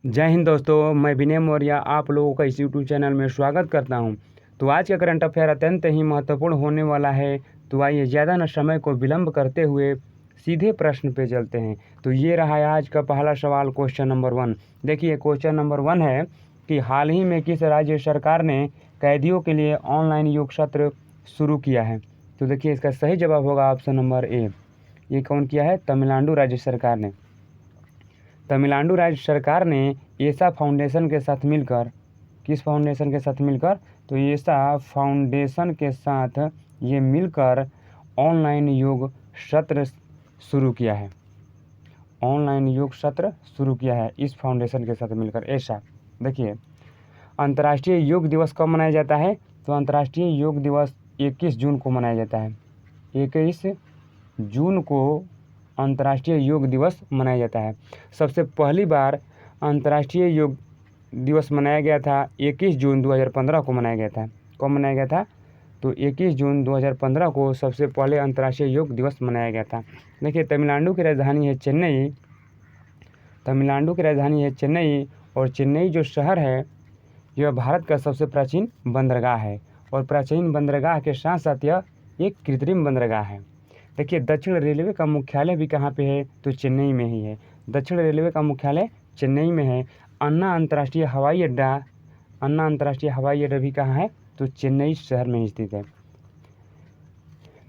जय हिंद दोस्तों, मैं विनय मौर्य आप लोगों का इस यूट्यूब चैनल में स्वागत करता हूं। तो आज का करंट अफेयर अत्यंत ही महत्वपूर्ण होने वाला है। तो आइए ज़्यादा न समय को विलंब करते हुए सीधे प्रश्न पे चलते हैं। तो ये रहा है आज का पहला सवाल, क्वेश्चन नंबर 1। देखिए क्वेश्चन नंबर 1 है कि हाल ही में किस राज्य सरकार ने कैदियों के लिए ऑनलाइन योग सत्र शुरू किया है। तो देखिए इसका सही जवाब होगा ऑप्शन नंबर ए। ये कौन किया है? तमिलनाडु राज्य सरकार ने। तमिलनाडु राज्य सरकार ने एसा फाउंडेशन के साथ मिलकर, किस फाउंडेशन के साथ मिलकर? तो एसा फाउंडेशन के साथ ये मिलकर ऑनलाइन योग सत्र शुरू किया है। ऑनलाइन योग सत्र शुरू किया है इस फाउंडेशन के साथ मिलकर एसा। देखिए अंतर्राष्ट्रीय योग दिवस कब मनाया जाता है? तो अंतर्राष्ट्रीय योग दिवस 21 जून को मनाया जाता है। 21 जून को अंतर्राष्ट्रीय योग दिवस मनाया जाता है। सबसे पहली बार अंतर्राष्ट्रीय योग दिवस मनाया गया था 21 जून 2015 को मनाया गया था। कब मनाया गया था? तो 21 जून 2015 को सबसे पहले अंतर्राष्ट्रीय योग दिवस मनाया गया था। देखिए तमिलनाडु की राजधानी है चेन्नई। तमिलनाडु की राजधानी है चेन्नई और चेन्नई जो शहर है यह भारत का सबसे प्राचीन बंदरगाह है और प्राचीन बंदरगाह के साथ साथ यह एक कृत्रिम बंदरगाह है। देखिए दक्षिण रेलवे का मुख्यालय भी कहाँ पे है? तो चेन्नई में ही है। दक्षिण रेलवे का मुख्यालय चेन्नई में है। अन्ना अंतर्राष्ट्रीय हवाई अड्डा भी कहाँ है? तो चेन्नई शहर में स्थित है।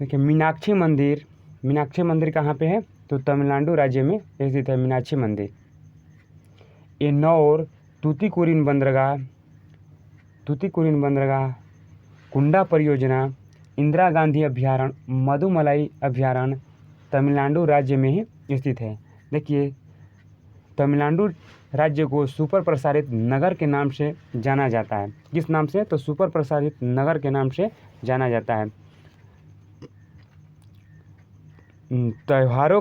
देखिए मीनाक्षी मंदिर कहाँ पे है? तो तमिलनाडु राज्य में स्थित है मीनाक्षी मंदिर। एन्नौर तूतीकोरिन बंदरगाह, कुंडा परियोजना, इंदिरा गांधी अभ्यारण्य, मधुमलाई अभ्यारण्य तमिलनाडु राज्य में ही स्थित है। देखिए तमिलनाडु राज्य को सुपर प्रसारित नगर के नाम से जाना जाता है। किस नाम से? तो सुपर प्रसारित नगर के नाम से जाना जाता है। त्योहारों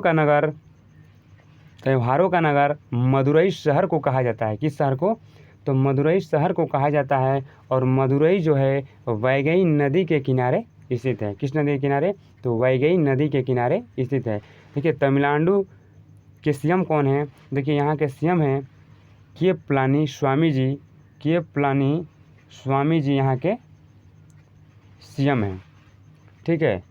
का नगर मदुरई शहर को कहा जाता है। किस शहर को? तो मदुरई शहर को कहा जाता है। और मदुरई जो है वैगई नदी के किनारे स्थित है। किस नदी के किनारे? तो वैगई नदी के किनारे स्थित है। देखिए तमिलनाडु के सीएम कौन है? देखिए यहाँ के सीएम हैं के पलानी स्वामी जी यहाँ के सीएम हैं। ठीक है।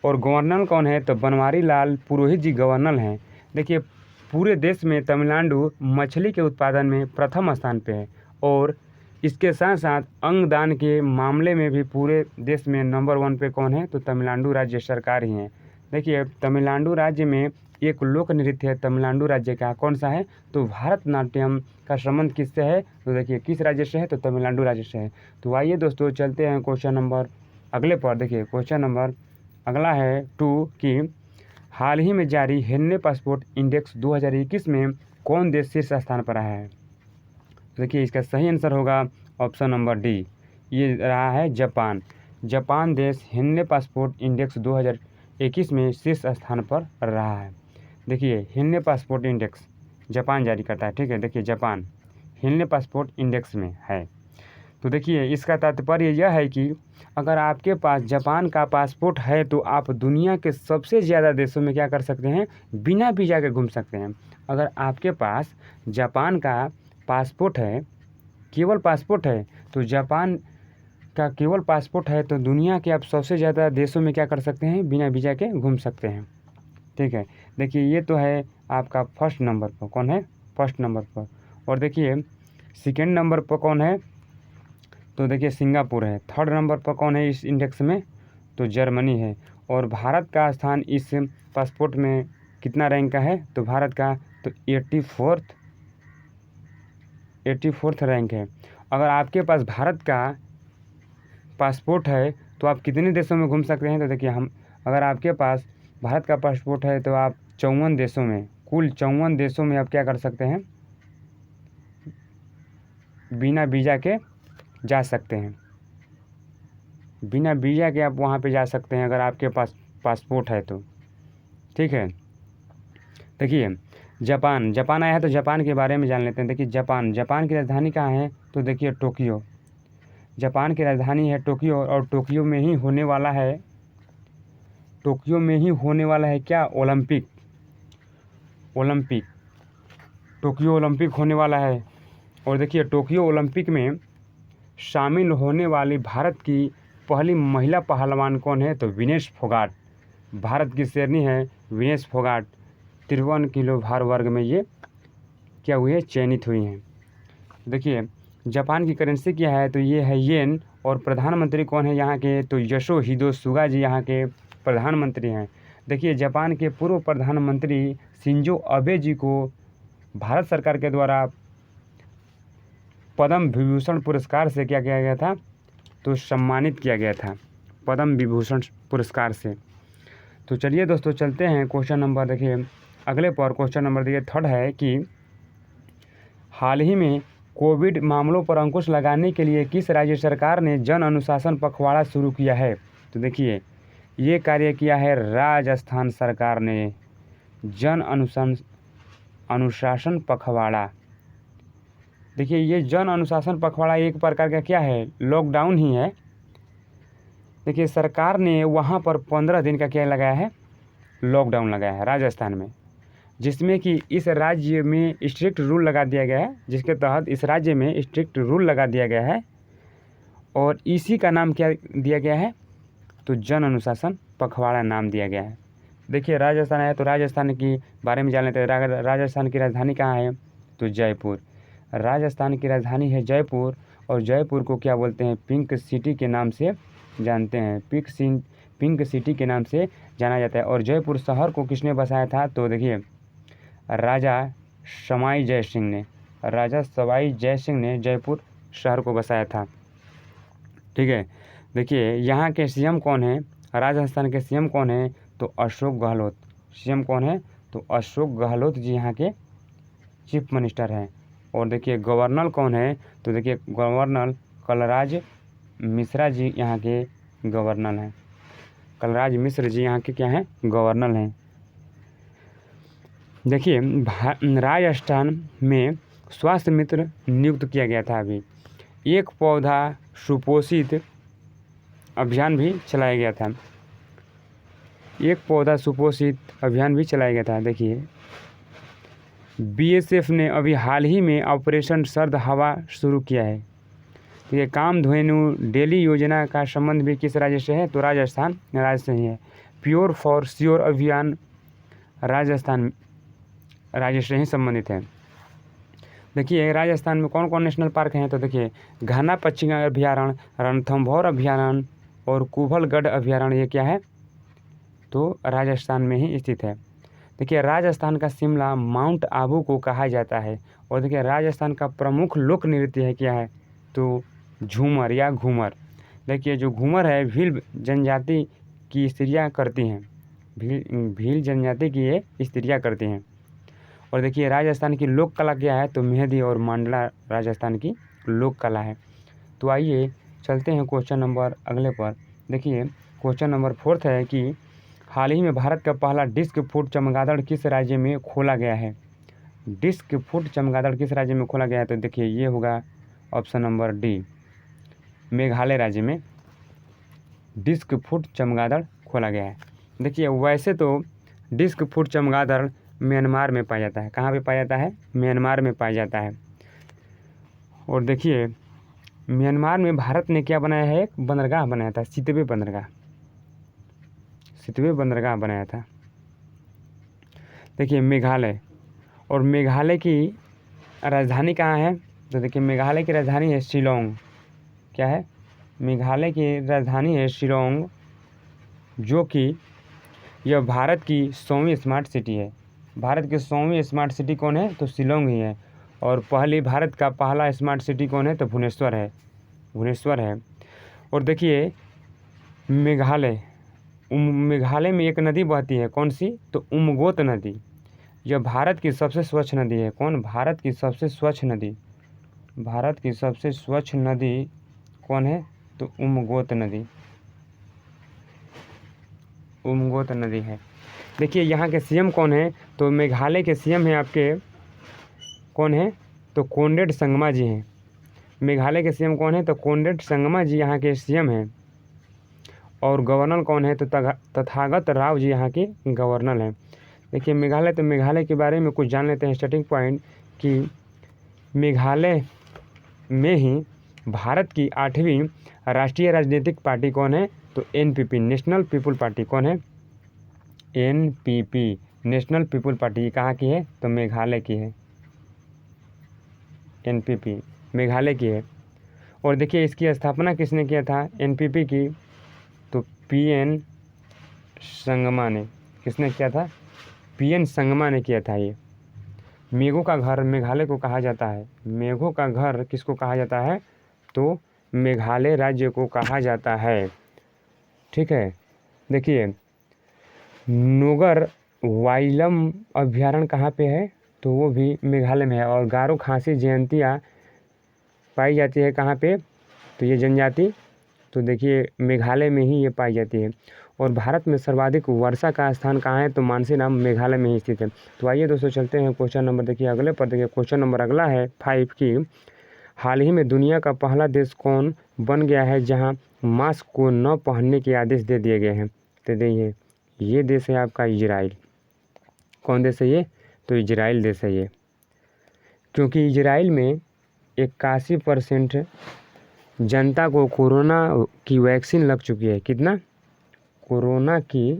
और गवर्नर कौन है? तो बनवारी लाल पुरोहित जी गवर्नर हैं। देखिए पूरे देश में तमिलनाडु मछली के उत्पादन में प्रथम स्थान पे है और इसके साथ साथ अंगदान के मामले में भी पूरे देश में नंबर 1 पे कौन है? तो तमिलनाडु राज्य सरकार ही है। देखिए तमिलनाडु राज्य में एक लोक नृत्य है तमिलनाडु राज्य का, कौन सा है? तो भारतनाट्यम का संबंध किससे है? तो देखिए किस राज्य से है? तो तमिलनाडु राज्य से है। तो आइए दोस्तों चलते हैं क्वेश्चन नंबर अगले पर। देखिए क्वेश्चन नंबर अगला है 2 कि हाल ही में जारी हेन्ने पासपोर्ट इंडेक्स 2021 में कौन देश शीर्ष स्थान पर आया है? देखिए इसका सही आंसर होगा ऑप्शन नंबर डी। ये रहा है जापान। जापान देश हेन्ने पासपोर्ट इंडेक्स 2021 में शीर्ष स्थान पर रहा है। देखिए हेन्ने पासपोर्ट इंडेक्स जापान जारी करता है। ठीक है। देखिए जापान हेन्ने पासपोर्ट इंडेक्स में है। तो देखिए इसका तात्पर्य यह है कि अगर आपके पास जापान का पासपोर्ट है तो आप दुनिया के सबसे ज़्यादा देशों में क्या कर सकते हैं? बिना वीज़ा के घूम सकते हैं। अगर आपके पास जापान का पासपोर्ट है, केवल पासपोर्ट है, तो जापान का केवल पासपोर्ट है तो दुनिया के आप सबसे ज़्यादा देशों में क्या कर सकते हैं? बिना वीज़ा के घूम सकते हैं। ठीक है। देखिए ये तो है आपका फर्स्ट नंबर पर। कौन है? फर्स्ट नंबर पर। और देखिए सेकेंड नंबर पर कौन है? तो देखिए सिंगापुर है। थर्ड नंबर पर कौन है इस इंडेक्स में? तो जर्मनी है। और भारत का स्थान इस पासपोर्ट में कितना रैंक का है? तो भारत का तो 84th रैंक है। अगर आपके पास भारत का पासपोर्ट है तो आप कितने देशों में घूम सकते हैं? तो देखिए अगर आपके पास भारत का पासपोर्ट है तो आप 54 देशों में, कुल 54 देशों में आप क्या कर सकते हैं? बिना वीज़ा के जा सकते हैं। बिना वीज़ा के आप वहाँ पे जा सकते हैं अगर आपके पास पासपोर्ट है तो। ठीक है। देखिए जापान आया है तो जापान के बारे में जान लेते हैं। देखिए जापान की राजधानी कहाँ है? तो देखिए टोक्यो। जापान की राजधानी है टोक्यो और टोक्यो में ही होने वाला है क्या? ओलंपिक। टोक्यो ओलंपिक होने वाला है। और देखिए टोक्यो ओलंपिक में शामिल होने वाली भारत की पहली महिला पहलवान कौन है? तो विनेश फोगाट। भारत की शेरनी है विनेश फोगाट। 53 किलो भार वर्ग में ये क्या हुई है? चयनित हुई हैं। देखिए जापान की करेंसी क्या है? तो ये है येन। और प्रधानमंत्री कौन है यहाँ के? तो योशिहिदे सुगा जी यहाँ के प्रधानमंत्री हैं। देखिए जापान के पूर्व प्रधानमंत्री शिंजो अबे जी को भारत सरकार के द्वारा पद्म विभूषण पुरस्कार से क्या किया गया था? तो सम्मानित किया गया था पद्म विभूषण पुरस्कार से। तो चलिए दोस्तों चलते हैं क्वेश्चन नंबर, देखिए अगले पर क्वेश्चन नंबर देखिए थर्ड है कि हाल ही में कोविड मामलों पर अंकुश लगाने के लिए किस राज्य सरकार ने जन अनुशासन पखवाड़ा शुरू किया है? तो देखिए ये कार्य किया है राजस्थान सरकार ने, जन अनुशासन पखवाड़ा। देखिए ये जन अनुशासन पखवाड़ा एक प्रकार का क्या है? लॉकडाउन ही है। देखिए सरकार ने वहाँ पर 15 दिन का क्या लगाया है? लॉकडाउन लगाया है राजस्थान में, जिसमें कि इस राज्य में स्ट्रिक्ट रूल लगा दिया गया है, जिसके तहत इस राज्य में स्ट्रिक्ट रूल लगा दिया गया है और इसी का नाम क्या दिया गया है? तो जन अनुशासन पखवाड़ा नाम दिया गया है। देखिए राजस्थान है तो राजस्थान की बारे में जान लेते हैं। राजस्थान की राजधानी कहाँ है? तो जयपुर। राजस्थान की राजधानी है जयपुर और जयपुर को क्या बोलते हैं? पिंक सिटी के नाम से जानते हैं। पिंक सिटी के नाम से जाना जाता है। और जयपुर शहर को किसने बसाया था? तो देखिए राजा सवाई जय सिंह ने जयपुर शहर को बसाया था। ठीक है। देखिए यहाँ के सीएम कौन है? राजस्थान के सीएम कौन है? तो अशोक गहलोत। सीएम कौन है? तो अशोक गहलोत जी यहाँ के चीफ मिनिस्टर हैं। और देखिए गवर्नर कौन है? तो देखिए गवर्नर कलराज मिश्रा जी यहाँ के गवर्नर हैं। कलराज मिश्र जी यहाँ के क्या हैं? गवर्नर हैं। देखिए राजस्थान में स्वास्थ्य मित्र नियुक्त किया गया था। अभी एक पौधा सुपोषित अभियान भी चलाया गया था। एक पौधा सुपोषित अभियान भी चलाया गया था। देखिए बीएसएफ ने अभी हाल ही में ऑपरेशन सर्द हवा शुरू किया है। ये कामधेनु डेली योजना का संबंध भी किस राज्य से है? तो राजस्थान राज्य से ही है। प्योर फॉर श्योर अभियान राजस्थान राज्य से ही संबंधित है। देखिए राजस्थान में कौन कौन नेशनल पार्क हैं? तो देखिए घना पक्षी अभयारण्य, रणथंभौर अभयारण्य और कुंभलगढ़ अभयारण्य, ये क्या है? तो राजस्थान में ही स्थित है। देखिए राजस्थान का शिमला माउंट आबू को कहा जाता है। और देखिए राजस्थान का प्रमुख लोक नृत्य है क्या है? तो झूमर या घूमर। देखिए जो घूमर है भील जनजाति की स्त्रियाँ करती हैं। भील जनजाति की ये स्त्रियाँ करती हैं। और देखिए राजस्थान की लोक कला क्या है? तो मेहंदी और मांडला राजस्थान की लोक कला है। तो आइए चलते हैं क्वेश्चन नंबर अगले पर। देखिए क्वेश्चन नंबर 4 है कि हाल ही में भारत का पहला डिस्क फुट चमगादड़ किस राज्य में खोला गया है? डिस्क फुट चमगादड़ किस राज्य में खोला गया है? तो देखिए ये होगा ऑप्शन नंबर डी, मेघालय राज्य में डिस्क फुट चमगादड़ खोला गया है। देखिए वैसे तो डिस्क फुट चमगादड़ म्यांमार में पाया जाता है। कहाँ पे पाया जाता है? म्यांमार में पाया जाता है। और देखिए म्यांमार में भारत ने क्या बनाया है? एक बंदरगाह बनाया था, सितवे बंदरगाह बनाया था। देखिए मेघालय, और मेघालय की राजधानी कहाँ है? तो देखिए मेघालय की राजधानी है शिलोंग। क्या है? मेघालय की राजधानी है शिलोंग, जो कि यह भारत की 100वीं स्मार्ट सिटी है। भारत की 100वीं स्मार्ट सिटी कौन है? तो शिलोंग ही है। और भारत का पहला स्मार्ट सिटी कौन है? तो भुवनेश्वर है। और देखिए मेघालय में एक नदी बहती है, कौन सी? तो उमगोत नदी। यह भारत की सबसे स्वच्छ नदी है। कौन? भारत की सबसे स्वच्छ नदी कौन है? तो उमगोत नदी है। देखिए यहाँ के सीएम कौन है? तो मेघालय के सीएम हैं आपके कौन है? तो कोनरेड संगमा जी हैं। मेघालय के सीएम कौन है? तो कोनरेड संगमा जी यहाँ के सीएम हैं। और गवर्नर कौन है? तो तथागत राव जी यहाँ के गवर्नर हैं। देखिए मेघालय के बारे में कुछ जान लेते हैं। स्टार्टिंग पॉइंट कि मेघालय में ही भारत की 8वीं राष्ट्रीय राजनीतिक पार्टी कौन है? तो एनपीपी, नेशनल पीपुल पार्टी। कौन है? NPP, national people party. ये कहाँ की है? तो मेघालय की है। एनपीपी मेघालय की है। और देखिए इसकी स्थापना किसने किया था एनपीपी की? तो पीएन संगमा ने। किसने किया था? पीएन संगमा ने किया था। ये मेघों का घर मेघालय को कहा जाता है। मेघों का घर किसको कहा जाता है? तो मेघालय राज्य को कहा जाता है। ठीक है, देखिए नोगर वाइलम अभ्यारण्य कहाँ पे है? तो वो भी मेघालय में है। और गारो खासी जयंतिया पाई जाती है कहाँ पे? तो ये जनजाति तो देखिए मेघालय में ही ये पाई जाती है। और भारत में सर्वाधिक वर्षा का स्थान कहाँ है? तो मानसीनाम मेघालय में ही स्थित है। तो आइए दोस्तों चलते हैं क्वेश्चन नंबर, देखिए अगले पर। देखिए क्वेश्चन नंबर अगला है 5 की हाल ही में दुनिया का पहला देश कौन बन गया है जहां मास्क को न पहनने के आदेश दे दिए गए हैं? तो देखिए ये देश है आपका इजराइल। कौन देश है ये? तो इजराइल देश है ये। क्योंकि इजराइल में 81% जनता को कोरोना की वैक्सीन लग चुकी है। कितना? कोरोना की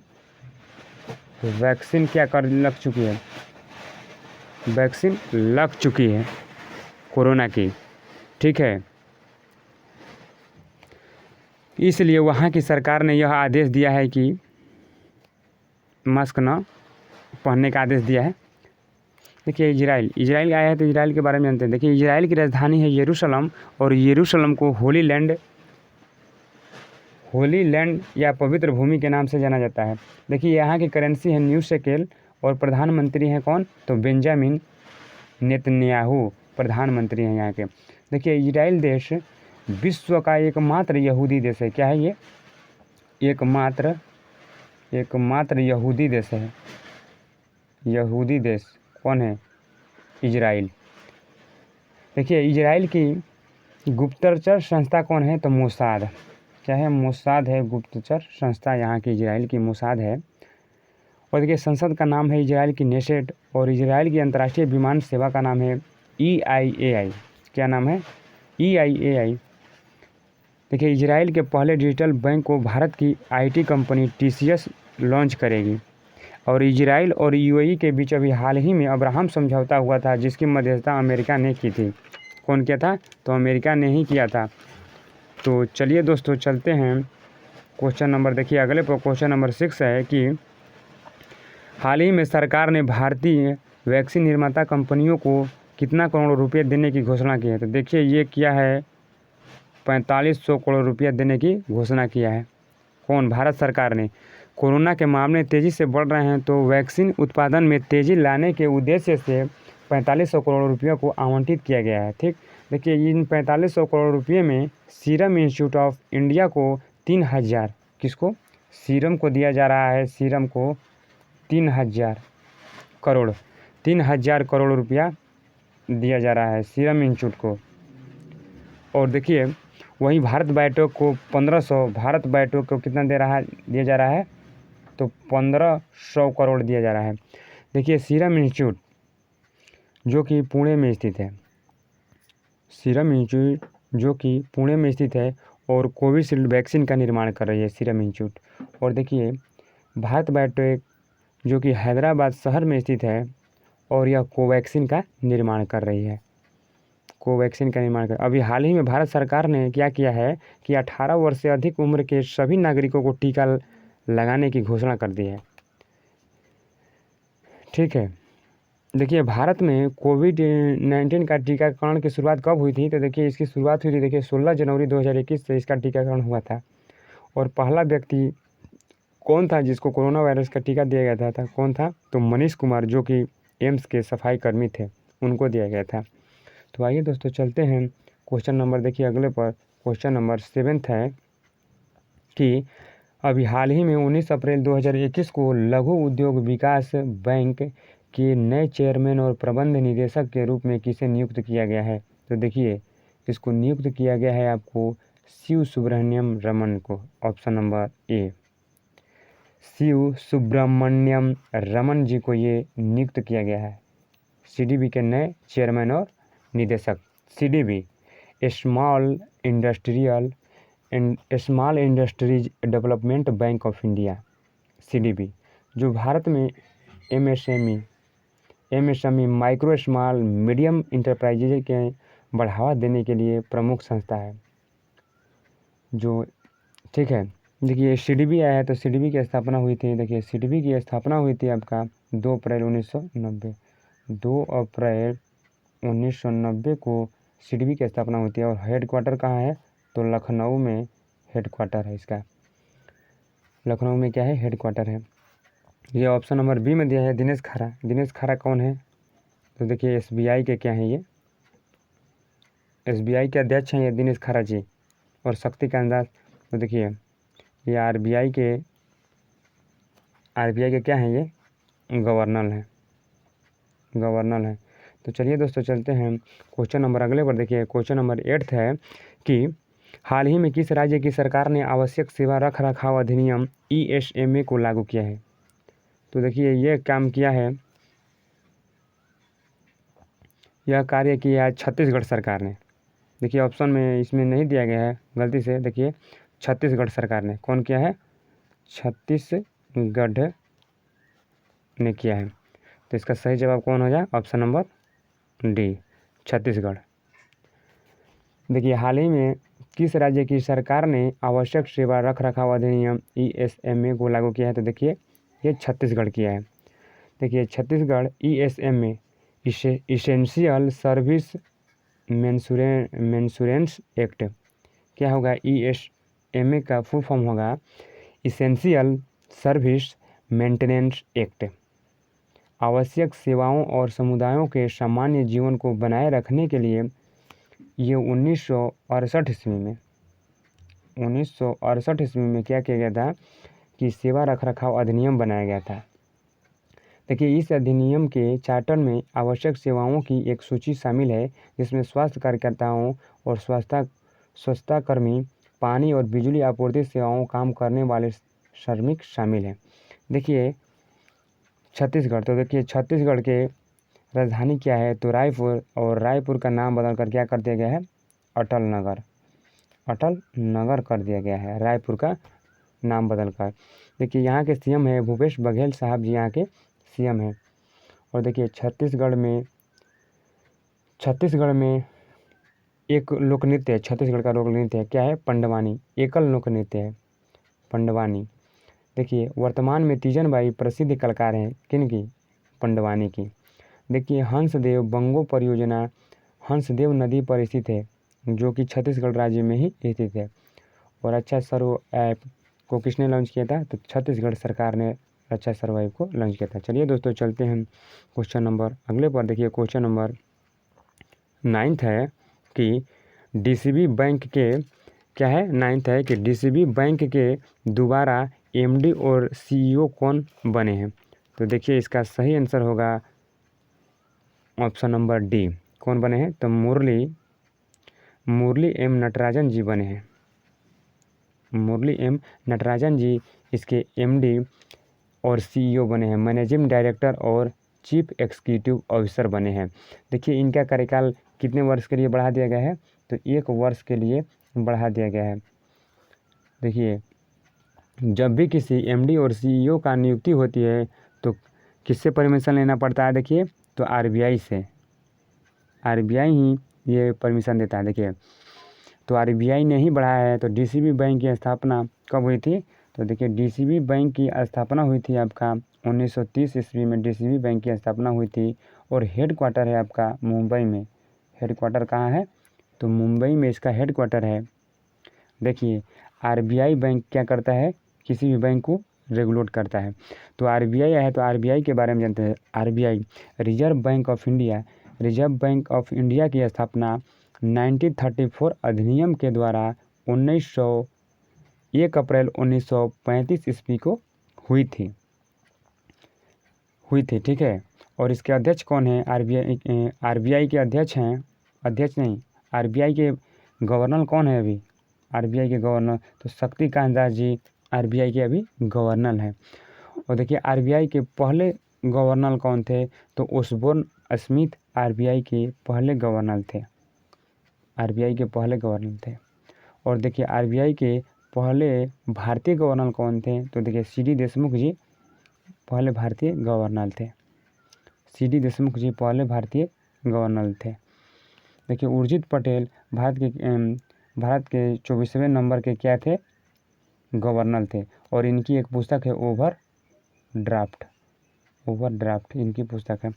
वैक्सीन क्या कर लग चुकी है? वैक्सीन लग चुकी है कोरोना की। ठीक है, इसलिए वहाँ की सरकार ने यह आदेश दिया है कि मास्क न पहनने का आदेश दिया है। देखिए इजराइल आया है तो इजराइल के बारे में जानते हैं। देखिए इजराइल की राजधानी है यरूशलेम और यरूशलेम को होली लैंड या पवित्र भूमि के नाम से जाना जाता है। देखिए यहाँ की करेंसी है न्यू शेकेल और प्रधानमंत्री हैं कौन? तो बेंजामिन नेतन्याहू प्रधानमंत्री हैं यहाँ के। देखिए इजराइल देश विश्व का एकमात्र यहूदी देश है। क्या है ये? एकमात्र यहूदी देश है। यहूदी देश कौन है? इजराइल। देखिए इजराइल की गुप्तचर संस्था कौन है? तो मोसाद। क्या है? मोसाद है गुप्तचर संस्था यहाँ की इजराइल की, मोसाद है। और देखिए संसद का नाम है इजराइल की नेसेट। और इजराइल की अंतर्राष्ट्रीय विमान सेवा का नाम है EIAI। क्या नाम है? EIAI। देखिए इजराइल के पहले डिजिटल बैंक को भारत की IT कंपनी TCS लॉन्च करेगी। और इजराइल और UAE के बीच अभी हाल ही में अब्राहम समझौता हुआ था जिसकी मध्यस्थता अमेरिका ने की थी। कौन किया था? तो अमेरिका ने ही किया था। तो चलिए दोस्तों चलते हैं क्वेश्चन नंबर, देखिए अगले पर क्वेश्चन नंबर 6 है कि हाल ही में सरकार ने भारतीय वैक्सीन निर्माता कंपनियों को कितना करोड़ रुपये देने की घोषणा की है? तो देखिए ये किया है 4500 करोड़ रुपया देने की घोषणा किया है। कौन? भारत सरकार ने। कोरोना के मामले तेज़ी से बढ़ रहे हैं तो वैक्सीन उत्पादन में तेज़ी लाने के उद्देश्य से 4500 करोड़ रुपये को आवंटित किया गया है। ठीक, देखिए इन 4500 करोड़ रुपये में सीरम इंस्टीट्यूट ऑफ इंडिया को 3000, किसको? सीरम को दिया जा रहा है। सीरम को 3000 करोड़ रुपया दिया जा रहा है सीरम इंस्टीट्यूट को। और देखिए वहीं भारत बायोटेक को 1500, भारत बायोटेक को कितना दिया जा रहा है? तो 1500 करोड़ दिया जा रहा है। देखिए सीरम इंस्टीट्यूट जो कि पुणे में स्थित है, सीरम इंस्टीट्यूट जो कि पुणे में स्थित है और कोविशील्ड वैक्सीन का निर्माण कर रही है सीरम इंस्टीट्यूट। और देखिए भारत बायोटेक जो कि हैदराबाद शहर में स्थित है और यह कोवैक्सीन का निर्माण कर रही है। अभी हाल ही में भारत सरकार ने क्या किया है कि 18 वर्ष से अधिक उम्र के सभी नागरिकों को टीका लगाने की घोषणा कर दी है। ठीक है, देखिए भारत में कोविड-19 का टीकाकरण की शुरुआत कब हुई थी? तो देखिए इसकी शुरुआत हुई थी, देखिए 16 जनवरी 2021 से इसका टीकाकरण हुआ था। और पहला व्यक्ति कौन था जिसको कोरोना वायरस का टीका दिया गया था? कौन था? तो मनीष कुमार जो कि एम्स के सफाई कर्मी थे, उनको दिया गया था। तो आइए दोस्तों चलते हैं क्वेश्चन नंबर, देखिए अगले पर क्वेश्चन नंबर 7 है कि अभी हाल ही में 19 अप्रैल 2021 को लघु उद्योग विकास बैंक के नए चेयरमैन और प्रबंध निदेशक के रूप में किसे नियुक्त किया गया है? तो देखिए इसको नियुक्त किया गया है आपको शिव सुब्रमण्यम रमन को। Option number A, Shiv Subramaniam Raman ji को ये नियुक्त किया गया है CDB के नए चेयरमैन और निदेशक। CDB small industries development bank of India, CDB, जो भारत में MSME micro small medium enterprises के बढ़ावा देने के लिए प्रमुख संस्था है जो, ठीक है। देखिए CDB आया है तो CDB की स्थापना हुई थी, देखिए CDB की स्थापना हुई थी आपका 2 अप्रैल 1990 को CDB की स्थापना हुई थी। और हेडक्वार्टर कहाँ है तो लखनऊ में हेडक्वार्टर है इसका, लखनऊ में क्या है हेडक्वार्टर है। ये ऑप्शन नंबर बी में दिया है दिनेश खारा। दिनेश खारा कौन है तो देखिए SBI के क्या हैं, ये SBI के अध्यक्ष हैं ये दिनेश खारा जी। और शक्ति का अंदाज तो देखिए ये RBI के क्या हैं, ये गवर्नर है। तो चलिए दोस्तों चलते हैं क्वेश्चन नंबर अगले पर। देखिए क्वेश्चन नंबर 8 है कि हाल ही में किस राज्य की सरकार ने आवश्यक सेवा रख रखाव अधिनियम ESMA को लागू किया है। तो देखिए ये काम किया है, यह कार्य किया है छत्तीसगढ़ सरकार ने। देखिए ऑप्शन में इसमें नहीं दिया गया है गलती से, देखिए छत्तीसगढ़ सरकार ने कौन किया है, छत्तीसगढ़ ने किया है। तो इसका सही जवाब कौन हो जाए, ऑप्शन नंबर डी, छत्तीसगढ़। देखिए हाल ही में किस राज्य की सरकार ने आवश्यक सेवा रख रखाव अधिनियम ESMA को लागू किया है। तो देखिए ये छत्तीसगढ़ किया है। देखिए Chhattisgarh ESMA essential service maintenance act, क्या होगा, ESMA का फुल फॉर्म होगा इसेंशियल सर्विस मेंटेनेंस एक्ट। आवश्यक सेवाओं और समुदायों के सामान्य जीवन को बनाए रखने के लिए ये 1968 ईस्वी में क्या किया गया था कि सेवा रख रखाव अधिनियम बनाया गया था। देखिए इस अधिनियम के चार्टर में आवश्यक सेवाओं की एक सूची शामिल है जिसमें स्वास्थ्य कार्यकर्ताओं और स्वच्छता कर्मी, पानी और बिजली आपूर्ति सेवाओं काम करने वाले श्रमिक शामिल हैं। देखिए छत्तीसगढ़, तो देखिए छत्तीसगढ़ के राजधानी क्या है तो रायपुर, और रायपुर का नाम बदल कर क्या कर दिया गया है, अटल नगर कर दिया गया है, रायपुर का नाम बदल कर। देखिए यहाँ के CM है भूपेश बघेल साहब जी, यहाँ के CM हैं। और देखिए छत्तीसगढ़ में एक लोक नृत्य है, छत्तीसगढ़ का लोक नृत्य है, क्या है, पंडवानी, एकल लोक नृत्य है पंडवानी। देखिए वर्तमान में तीजन बाई प्रसिद्ध कलाकार हैं, किनकी, पंडवानी की। देखिए हंसदेव बंगो परियोजना हंसदेव नदी पर स्थित है जो कि छत्तीसगढ़ राज्य में ही स्थित है। और अच्छा सर्व ऐप को किसने लॉन्च किया था तो छत्तीसगढ़ सरकार ने अच्छा सर्व ऐप को लॉन्च किया था। चलिए दोस्तों चलते हैं क्वेश्चन नंबर अगले पर। देखिए क्वेश्चन नंबर 9 है कि DCB बैंक के क्या है, 9 है कि DCB बैंक के दोबारा MD और CEO कौन बने हैं। तो देखिए इसका सही आंसर होगा ऑप्शन नंबर डी, कौन बने हैं तो मुरली M नटराजन जी बने हैं। मुरली M नटराजन जी इसके MD और CEO बने हैं, मैनेजिंग डायरेक्टर और चीफ एग्जीक्यूटिव ऑफिसर बने हैं। देखिए इनका कार्यकाल कितने वर्ष के लिए बढ़ा दिया गया है तो 1 वर्ष के लिए बढ़ा दिया गया है। देखिए जब भी किसी MD और CEO का नियुक्ति होती है तो किससे परमिशन लेना पड़ता है, देखिए तो RBI से, RBI ही ये परमिशन देता है। देखिए तो RBI ने ही बढ़ाया है। तो DCB बैंक की स्थापना कब हुई थी तो देखिए DCB बैंक की स्थापना हुई थी आपका 1930 ईस्वी में DCB बैंक की स्थापना हुई थी। और हेडक्वार्टर है आपका मुंबई में। हेडक्वार्टर कहाँ है तो मुंबई में इसका हेडक्वार्टर है। देखिए RBI बैंक क्या करता है, किसी भी बैंक को रेगुलेट करता है। तो RBI है तो RBI के बारे में जानते हैं। RBI reserve bank of India, reserve bank of India की स्थापना 1934 अधिनियम के द्वारा 1 अप्रैल 1935 ईस्वी को हुई थी, ठीक है। और इसके अध्यक्ष कौन है, RBI के अध्यक्ष हैं, अध्यक्ष नहीं, RBI के गवर्नर कौन है अभी, RBI के गवर्नर तो शक्ति कांत दास जी RBI के अभी गवर्नर हैं। और देखिए RBI के पहले गवर्नर कौन थे तो ओसबोर्न स्मिथ आरबीआई के पहले गवर्नर थे। आरबीआई के पहले गवर्नर थे। और देखिए आरबीआई के पहले भारतीय गवर्नर कौन थे, तो देखिए सीडी देशमुख जी पहले भारतीय गवर्नर थे। सीडी देशमुख जी पहले भारतीय गवर्नर थे। देखिए उर्जित पटेल भारत के 24वें नंबर के क्या थे, गवर्नर थे। और इनकी एक पुस्तक है ओवर ड्राफ्ट इनकी पुस्तक है।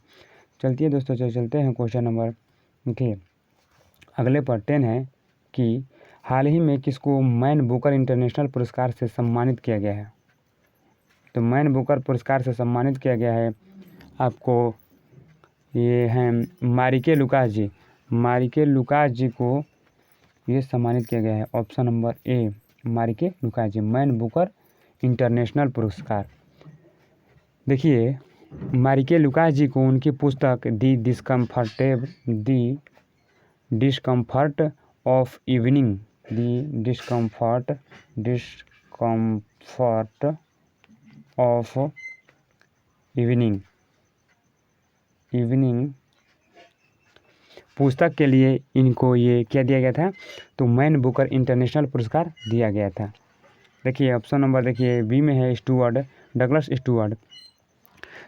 चलती है दोस्तों, चलते हैं क्वेश्चन नंबर देखिए अगले पर 10 है कि हाल ही में किसको मैन बुकर इंटरनेशनल पुरस्कार से सम्मानित किया गया है। तो मैन बुकर पुरस्कार से सम्मानित किया गया है आपको, ये हैं मारिके लुकास जी को ये सम्मानित किया गया है। Option number A Marieke Lucas ji, Man Booker international पुरस्कार। देखिए मारिके लुकास जी को उनकी पुस्तक the discomfort of evening of evening पुस्तक के लिए इनको ये क्या दिया गया था, तो मैन बुकर इंटरनेशनल पुरस्कार दिया गया था। देखिए ऑप्शन नंबर देखिए बी में है डगलस स्टुअर्ट।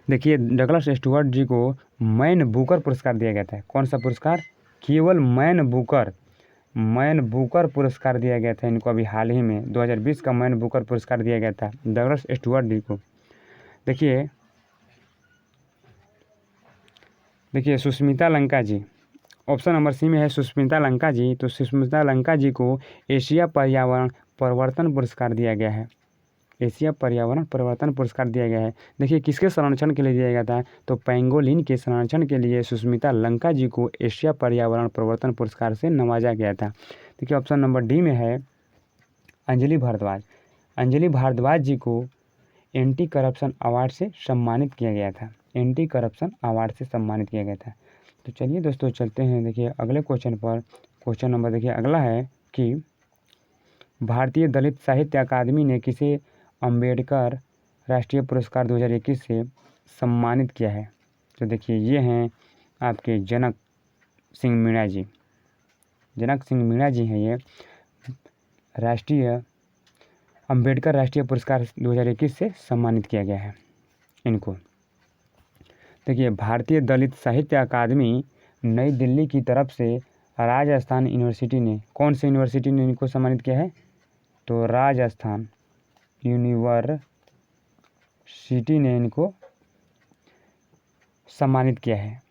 देखिए डगलस स्टुअर्ट जी को मैन बुकर पुरस्कार दिया गया था। कौन सा पुरस्कार, केवल मैन बुकर पुरस्कार दिया गया था इनको। अभी हाल ही में 2020 का मैन बुकर पुरस्कार दिया गया था डगलस स्टुअर्ट जी को। देखिए सुष्मिता लंका जी, ऑप्शन नंबर सी में है सुष्मिता लंका जी। तो सुष्मिता लंका जी को एशिया पर्यावरण परिवर्तन पुरस्कार दिया गया है। एशिया पर्यावरण परिवर्तन पुरस्कार दिया गया है। देखिए किसके संरक्षण के लिए दिया गया था, तो पेंगोलिन के संरक्षण के लिए सुष्मिता लंका जी को एशिया पर्यावरण परिवर्तन पुरस्कार से नवाजा गया था। देखिए ऑप्शन नंबर डी में है अंजलि भारद्वाज जी को एंटी करप्शन अवार्ड से सम्मानित किया गया था। तो चलिए दोस्तों चलते हैं देखिए अगले क्वेश्चन पर। क्वेश्चन नंबर देखिए अगला है कि भारतीय दलित साहित्य अकादमी ने किसे अंबेडकर राष्ट्रीय पुरस्कार 2021 से सम्मानित किया है। तो देखिए ये हैं आपके जनक सिंह मीणा जी हैं, ये अंबेडकर राष्ट्रीय पुरस्कार 2021 से सम्मानित किया गया है इनको। देखिए भारतीय दलित साहित्य अकादमी नई दिल्ली की तरफ से राजस्थान यूनिवर्सिटी ने, कौन सी यूनिवर्सिटी ने इनको सम्मानित किया है, तो राजस्थान यूनिवर्सिटी ने इनको सम्मानित किया है।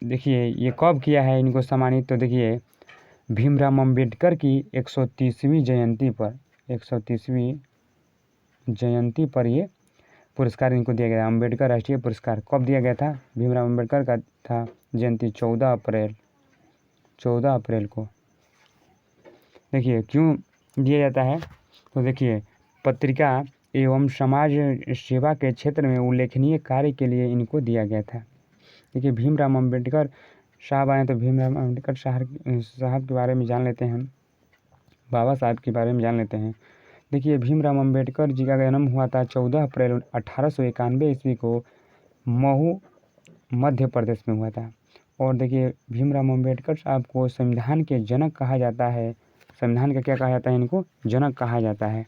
देखिए ये कब किया है इनको सम्मानित, तो देखिए भीमराव अंबेडकर की 130वीं जयंती पर ये पुरस्कार इनको दिया गया। अंबेडकर राष्ट्रीय पुरस्कार कब दिया गया था, भीमराव अंबेडकर का था जयंती 14 अप्रैल को। देखिए क्यों दिया जाता है, तो देखिए पत्रिका एवं समाज सेवा के क्षेत्र में उल्लेखनीय कार्य के लिए इनको दिया गया था। देखिए भीमराव अम्बेडकर साहब आए तो भीमराव अम्बेडकर साहब के बारे में जान लेते हैं, बाबा साहब के बारे में जान लेते हैं। देखिए भीमराव अम्बेडकर जी का जन्म हुआ था 14 अप्रैल 1891 ईस्वी को महू मध्य प्रदेश में हुआ था। और देखिए भीमराव अम्बेडकर साहब को संविधान के जनक कहा जाता है। संविधान का क्या कहा जाता है, इनको जनक कहा जाता है।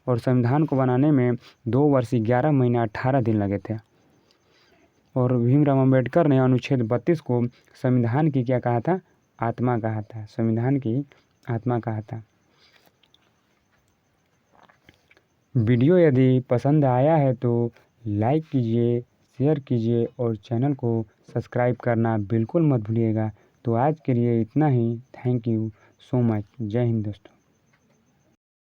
और संविधान को बनाने में 2 वर्ष 11 महीने 18 दिन लगे थे। और भीमराव अम्बेडकर ने अनुच्छेद 32 को संविधान की क्या कहा था, आत्मा कहा था। संविधान की आत्मा कहा था। वीडियो यदि पसंद आया है तो लाइक कीजिए, शेयर कीजिए और चैनल को सब्सक्राइब करना बिल्कुल मत भूलिएगा। तो आज के लिए इतना ही। Thank you so much. Jai Hind दोस्तों।